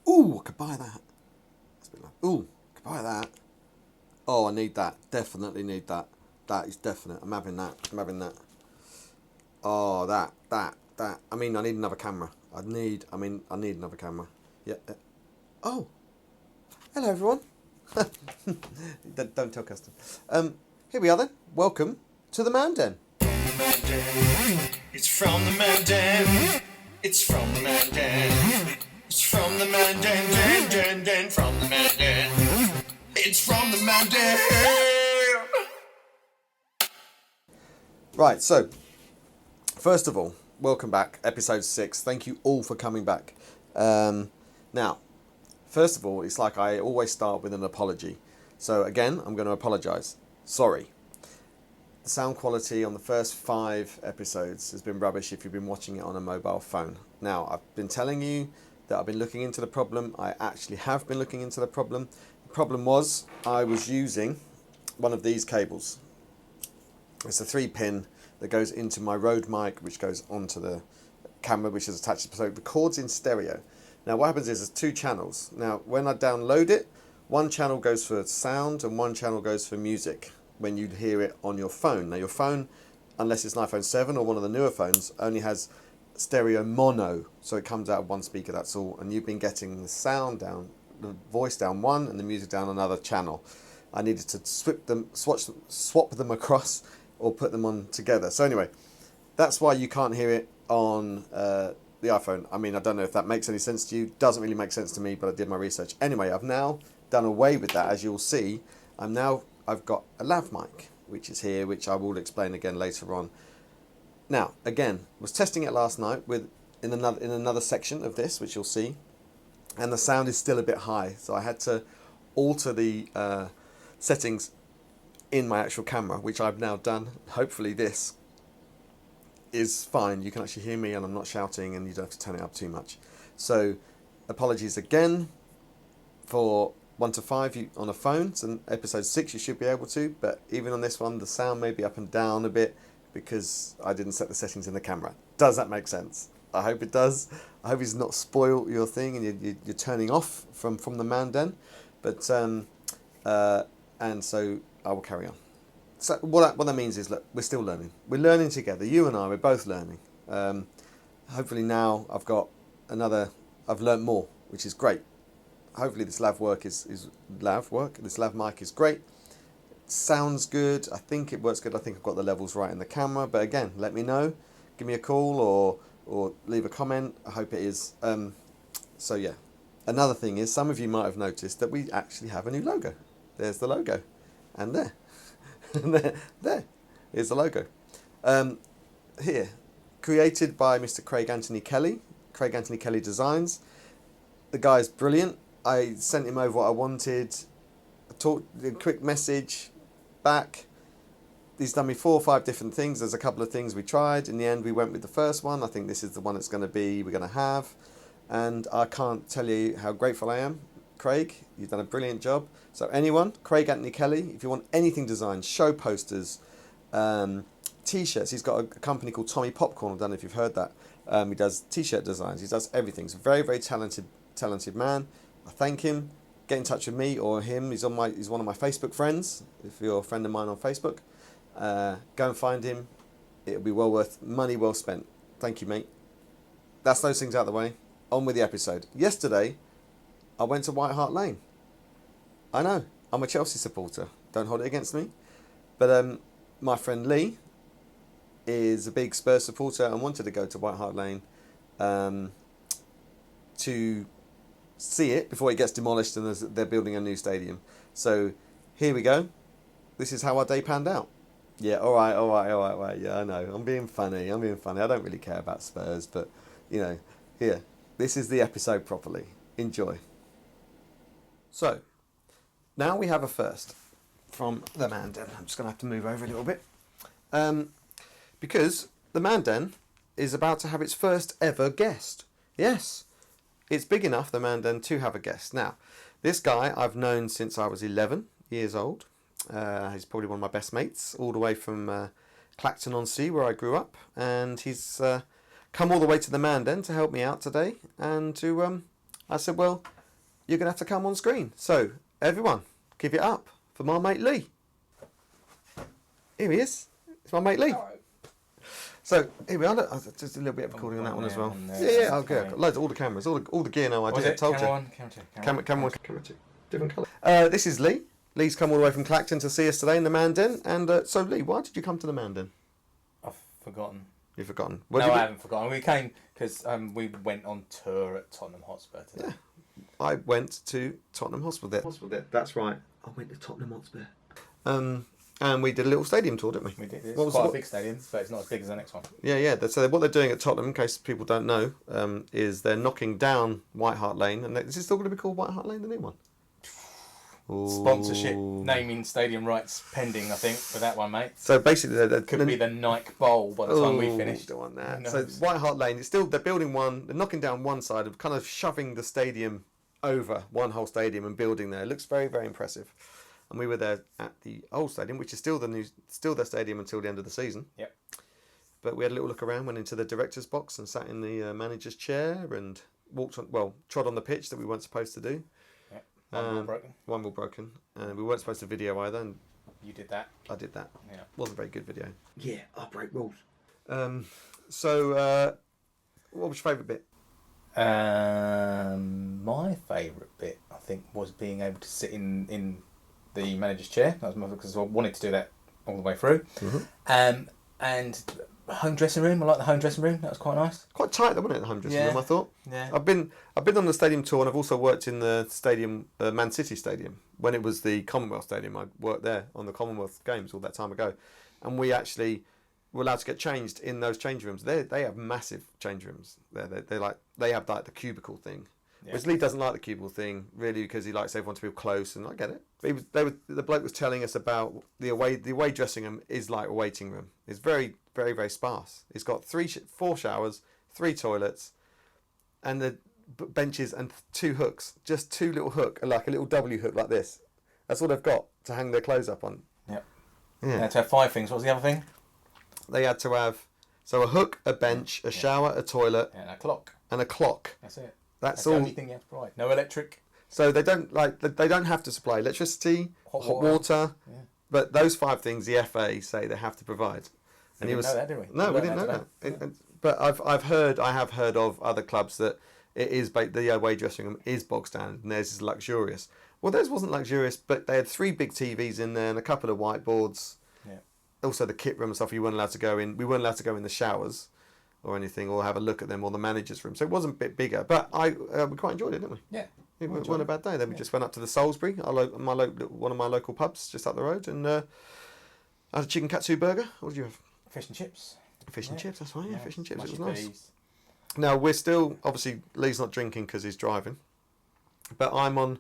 Ooh, I could buy that. That's a bit low. Ooh, I could buy that. Oh, I need that. Definitely need that. That is definite. I'm having that. I'm having that. Oh, that. I mean, I need another camera. I need another camera. Yeah. Oh, hello everyone. Don't tell custom. Here we are then. Welcome to the Man Den. It's from the man den. It's from the man den. It's from the man den, from the man den. It's from the man den. Right, so first of all, welcome back, episode 6. Thank you all for coming back. Now, first of all, it's like I always start with an apology. So again, I'm going to apologise. Sorry. The sound quality on the first 5 episodes has been rubbish if you've been watching it on a mobile phone. Now, I've been telling you that I've been looking into the problem. I actually have been looking into the problem. The problem was I was using one of these cables. It's a 3-pin that goes into my Rode mic, which goes onto the camera, which is attached, so it records in stereo. Now, what happens is there's 2 channels. Now, when I download it, one channel goes for sound and one channel goes for music when you hear it on your phone. Now, your phone, unless it's an iPhone 7 or one of the newer phones, only has stereo mono, so it comes out of one speaker, that's all. And you've been getting the sound down, the voice down one and the music down another channel. I needed to swap them across or put them on together. So anyway, that's why you can't hear it on the iPhone. I mean, I don't know if that makes any sense to you. Doesn't really make sense to me, but I did my research. Anyway, I've now done away with that, as you'll see. I've got a lav mic, which is here, which I will explain again later on. Now, again, was testing it last night in another section of this, which you'll see, and the sound is still a bit high, so I had to alter the settings in my actual camera, which I've now done. Hopefully this is fine. You can actually hear me and I'm not shouting and you don't have to turn it up too much. So apologies again. For 1 to 5 on a phone, so episode 6 you should be able to, but even on this one the sound may be up and down a bit because I didn't set the settings in the camera. Does that make sense? I hope it does. I hope it's not spoiled your thing and you're turning off from the Man Den. But and so I will carry on. So what that means is, look, we're still learning. We're learning together. You and I, we're both learning. Hopefully now I've learned more, which is great. Hopefully this lav mic is great. It sounds good. I think it works good. I think I've got the levels right in the camera. But again, let me know. Give me a call or leave a comment. I hope it is. So yeah. Another thing is, some of you might have noticed that we actually have a new logo. There's the logo. And there. there is the logo. Here. Created by Mr. Craig Anthony Kelly. Craig Anthony Kelly Designs. The guy's brilliant. I sent him over what I wanted. I talked a quick message back. He's done me 4 or 5 different things. There's a couple of things we tried. In the end, we went with the first one. I think this is the one we're going to have. And I can't tell you how grateful I am. Craig, you've done a brilliant job. So anyone, Craig Anthony Kelly, if you want anything designed, show posters, T-shirts. He's got a company called Tommy Popcorn. I don't know if you've heard that. He does T-shirt designs. He does everything. He's a very, very talented man. I thank him. Get in touch with me or him. He's one of my Facebook friends. If you're a friend of mine on Facebook, go and find him. It'll be money well spent. Thank you, mate. That's those things out of the way. On with the episode. Yesterday, I went to White Hart Lane. I know, I'm a Chelsea supporter. Don't hold it against me. But my friend Lee is a big Spurs supporter and wanted to go to White Hart Lane to see it before it gets demolished and they're building a new stadium. So here we go. This is how our day panned out. Yeah, all right. Yeah, I know. I'm being funny. I don't really care about Spurs, but, here. This is the episode properly. Enjoy. So, now we have a first from the Man Den. I'm just going to have to move over a little bit. Because the Man Den is about to have its first ever guest. Yes, it's big enough, the Man Den, to have a guest. Now, this guy I've known since I was 11 years old. He's probably one of my best mates, all the way from Clacton-on-Sea, where I grew up. And he's come all the way to the Man Den to help me out today and to I said, well, you're going to have to come on screen. So, everyone, give it up for my mate Lee. Here he is. It's my mate Lee. So, here we are. Look, just a little bit of recording on that one as well. Yeah, I'll go. Loads of all the cameras, all the gear now. I did. Told you. Camera 1, camera 2. Different colour. This is Lee. Lee's come all the way from Clacton to see us today in the Mandan. And so, Lee, why did you come to the Mandan? I've forgotten. You've forgotten? No, I haven't forgotten. We came because we went on tour at Tottenham Hotspur today. Yeah. I went to Tottenham Hotspur there. That's right. I went to Tottenham Hotspur. And we did a little stadium tour, didn't we? We did. It's quite a big stadium, but it's not as big as the next one. Yeah. So what they're doing at Tottenham, in case people don't know, is they're knocking down White Hart Lane. And is it still going to be called White Hart Lane, the new one? Ooh. Sponsorship, naming, stadium rights pending, I think, for that one, mate. So basically, could be the Nike Bowl by the time we finish. Don't want that. So White Hart Lane, they're building one. They're knocking down one side of kind of shoving the stadium over one whole stadium and building there. It looks very, very impressive. And we were there at the old stadium, which is still their stadium until the end of the season. Yep. But we had a little look around, went into the director's box and sat in the manager's chair and trod on the pitch that we weren't supposed to do. Yep. One wheel broken. One wheel broken. We weren't supposed to video either. And you did that. I did that. Yeah. Wasn't a very good video. Yeah, I break rules. So, what was your favourite bit? My favourite bit, I think, was being able to sit in the manager's chair. That was my, because I wanted to do that all the way through. Mm-hmm. And home dressing room. I like the home dressing room. That was quite nice. Quite tight, though, wasn't it? The home dressing room, I thought. Yeah. I've been on the stadium tour, and I've also worked in the stadium, Man City Stadium, when it was the Commonwealth Stadium. I worked there on the Commonwealth Games all that time ago, and we actually were allowed to get changed in those change rooms. They have massive change rooms there. They have like the cubicle thing. Yeah. Whereas Lee doesn't like the cubicle thing really because he likes everyone to be close, and I get it. But the bloke was telling us about the away dressing room is like a waiting room. It's very, very, very sparse. It's got 4 showers, 3 toilets, and the benches and 2 hooks. Just 2 little hook, like a little W hook like this. That's all they've got to hang their clothes up on. Yep. Yeah. They had to have 5 things. What was the other thing? They had to have a hook, a bench, a shower, a toilet, and a clock. And a clock. That's it. That's all. all. The only thing you have to provide. No electric. So they don't have to supply electricity, hot water, but those 5 things the FA say they have to provide. And we didn't know that, did we? No, we didn't know that. But I have heard of other clubs that it is the away dressing room is bog standard and theirs is luxurious. Well, theirs wasn't luxurious, but they had 3 big TVs in there and a couple of whiteboards. Yeah. Also the kit room and stuff you weren't allowed to go in. We weren't allowed to go in the showers or anything, or have a look at them, or the manager's room. So it wasn't a bit bigger, but we quite enjoyed it, didn't we? Yeah. It wasn't a bad day. Then we just went up to the Salisbury, one of my local pubs just up the road, and I had a chicken katsu burger. What did you have? Fish and chips. Fish and chips, that's right, yeah, fish and chips. It was nice. Peas. Now, we're still, obviously, Lee's not drinking because he's driving, but I'm on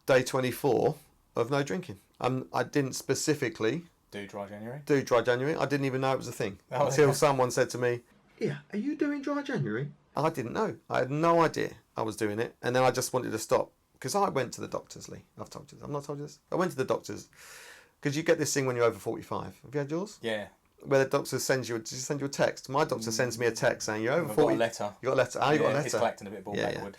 day 24 of no drinking. I didn't specifically do dry January. I didn't even know it was a thing until someone said to me, "Yeah, are you doing dry January?" I didn't know. I had no idea I was doing it, and then I just wanted to stop because I went to the doctors, Lee. I've not told you this. I went to the doctors because you get this thing when you're over 45. Have you had yours? Yeah. Where the doctor sends you, did you send you a text? My doctor sends me a text saying you're over 40. Got a letter. You got a letter. Oh, you got a letter. He's collecting a bit of ball backward.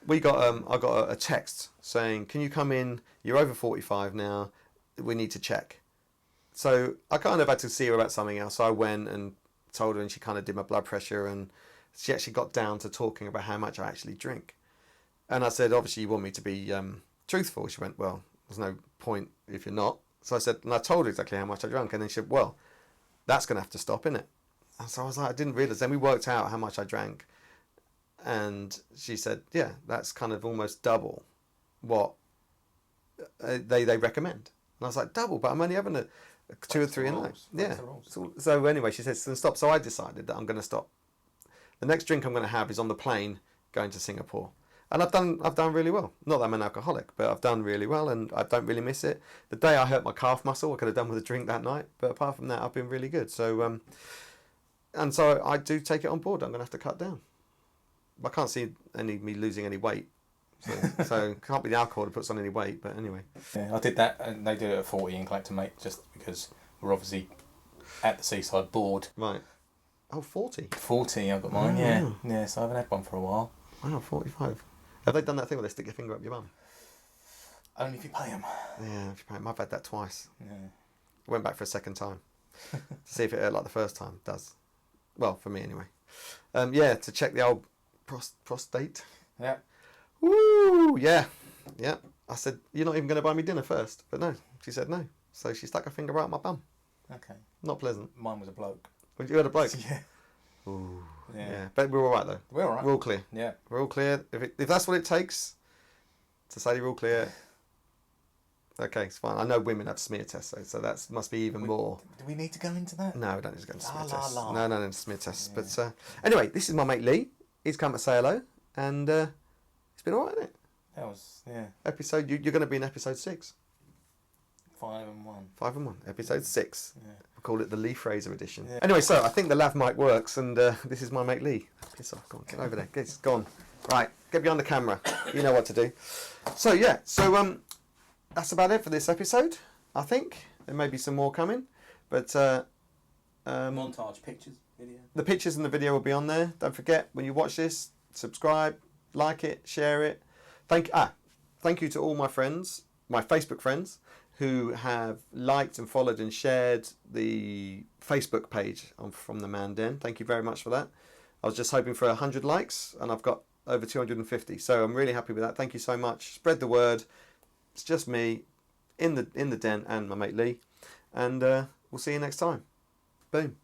We got I got a text saying, "Can you come in? You're over 45 now. We need to check." So I kind of had to see her about something else. So I went and told her, and she kind of did my blood pressure, and she actually got down to talking about how much I actually drink. And I said, "Obviously, you want me to be truthful." She went, "Well, there's no point if you're not." So I said, and I told her exactly how much I drank, and then she said, "Well, that's going to have to stop, isn't it?" And so I was like, I didn't realise. Then we worked out how much I drank, and she said, "Yeah, that's kind of almost double what they recommend." And I was like, "Double?" But I'm only having a 2 or 3 a night. Yeah. So anyway, she said, "Stop." So I decided that I'm going to stop. The next drink I'm going to have is on the plane going to Singapore. And I've done really well. Not that I'm an alcoholic, but I've done really well, and I don't really miss it. The day I hurt my calf muscle, I could have done with a drink that night, but apart from that, I've been really good. So, and so I do take it on board. I'm going to have to cut down. I can't see me losing any weight, so it can't be the alcohol that puts on any weight. But anyway, yeah, I did that, and they did it at 40 in Clacton, mate, just because we're obviously at the seaside bored. Right. Oh, 40. 40, I've got mine. Yeah. So I haven't had one for a while. Wow, 45. Have they done that thing where they stick your finger up your bum? Only if you pay them. Yeah, if you pay 'em. I've had that twice. Yeah. I went back for a second time to see if it hurt like the first time. It does. Well, for me anyway. Yeah, to check the old prostate. Yeah. Woo! Yeah. Yeah. I said, you're not even going to buy me dinner first. But no, she said no. So she stuck her finger right up my bum. Okay. Not pleasant. Mine was a bloke. Well, you had a bloke? Yeah. Ooh. Yeah. Yeah. But we're all right though. We're all right. We're all clear. Yeah. We're all clear. If that's what it takes to say you're all clear, okay, it's fine. I know women have smear tests, so that must be even more. Do we need to go into that? No, we don't need to go into smear La, la, tests. la. No, smear tests. Yeah. But anyway, this is my mate Lee. He's come to say hello, and it's been all right, isn't it? That was, yeah. Episode, you're going to be in episode 6. 5 and 1. 5 and 1. Episode 6. Yeah. We'll call it the Lee Fraser edition. Yeah. Anyway, so I think the lav mic works, and this is my mate Lee. Piss off, go on, get over there. Go on. Right, get behind the camera. You know what to do. So yeah, that's about it for this episode. I think there may be some more coming, but Montage pictures, video. the pictures and the video will be on there. Don't forget, when you watch this, subscribe, like it, share it. Thank you to all my friends, my Facebook friends, who have liked and followed and shared the Facebook page from the Man Den. Thank you very much for that. I was just hoping for 100 likes, and I've got over 250. So I'm really happy with that. Thank you so much. Spread the word. It's just me in the den and my mate Lee, and we'll see you next time. Boom.